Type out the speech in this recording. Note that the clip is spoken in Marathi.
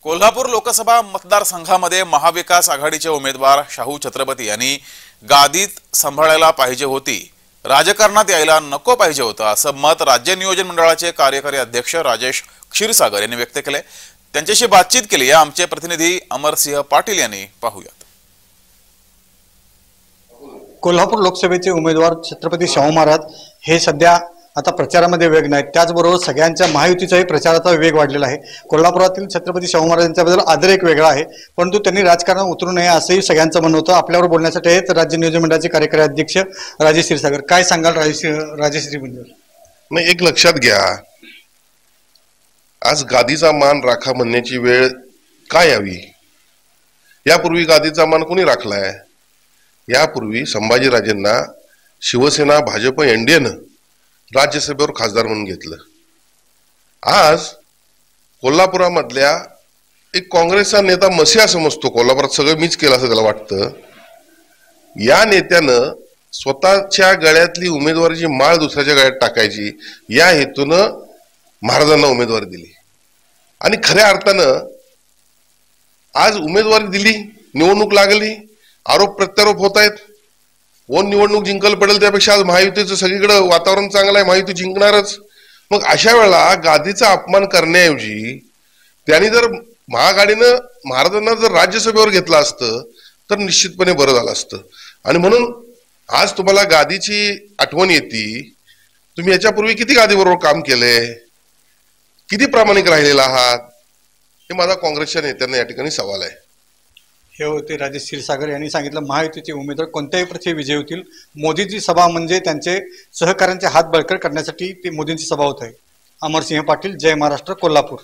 कोल्हापूर लोकसभा मतदारसंघामध्ये महाविकास आघाडीचे उमेदवार शाहू छत्रपती यांनी गादीत सांभाळायला पाहिजे होती, राजकारणात यायला नको पाहिजे होतं, असं मत राज्य नियोजन मंडळाचे कार्यकारी अध्यक्ष राजेश क्षीरसागर यांनी व्यक्त केले। त्यांच्याशी बातचीत केली आहे आमचे प्रतिनिधी अमरसिंह पाटील यांनी। पाहूयात। कोल्हापूर लोकसभेचे उमेदवार छत्रपती शाहू महाराज हे सध्या आता प्रचारामध्ये वेग नाही, त्याचबरोबर सगळ्यांच्या महायुतीचाही प्रचाराचा वेग वाढलेला आहे। कोल्हापुरातील छत्रपती शाहू महाराजांच्याबद्दल आदर एक वेगळा आहे, परंतु त्यांनी राजकारणात उतरू नये असंही सगळ्यांचं म्हणणं होतं। आपल्यावर बोलण्यासाठी आहेत राज्य नियोजन मंडळाचे कार्यकारी अध्यक्ष राजेश क्षीरसागर। काय सांगाल राजेश्री बद्दल? नाही, एक लक्षात घ्या, आज गादीचा मान राखा म्हणण्याची वेळ काय यावी? यापूर्वी गादीचा मान कोणी राखलाय? यापूर्वी संभाजीराजेंना शिवसेना भाजप एनडीएनं राज्यसभेवर खासदार म्हणून घेतलं। आज कोल्हापुरामधल्या एक काँग्रेसचा नेता मसिया समजतो, कोल्हापुरात सगळं मीच केलं असं त्याला वाटतं। या नेत्यानं स्वतःच्या गळ्यातली उमेदवारीची माळ दुसऱ्याच्या गळ्यात टाकायची या हेतूनं महाराजांना उमेदवारी दिली आणि खऱ्या अर्थानं आज उमेदवारी दिली, निवडणूक लागली, आरोप प्रत्यारोप होत आहेत। कोण निवडणूक जिंकल पडेल त्यापेक्षा आज महायुतीचं सगळीकडे वातावरण चांगलं आहे, महायुती जिंकणारच। मग अशा वेळेला गादीचा अपमान करण्याऐवजी त्यांनी जर महाआघाडीनं महाराजांना जर राज्यसभेवर घेतलं असतं तर निश्चितपणे बरं झालं असतं। आणि म्हणून आज तुम्हाला गादीची आठवण येते। तुम्ही याच्यापूर्वी किती गादीबरोबर काम केलंय, किती प्रामाणिक राहिलेला आहात, हे माझा काँग्रेसच्या नेत्यांना या ठिकाणी सवाल आहे। हे होते राजेश क्षीरसागर यांनी सांगितलं महायुतीचे उमेदवार कोणत्याही प्रकारे विजय होतील। मोदींची सभा म्हणजे त्यांचे सहकाऱ्यांचे हात बळकट करण्यासाठी ती मोदींची सभा होत आहे। अमरसिंह पाटील, जय महाराष्ट्र, कोल्हापूर।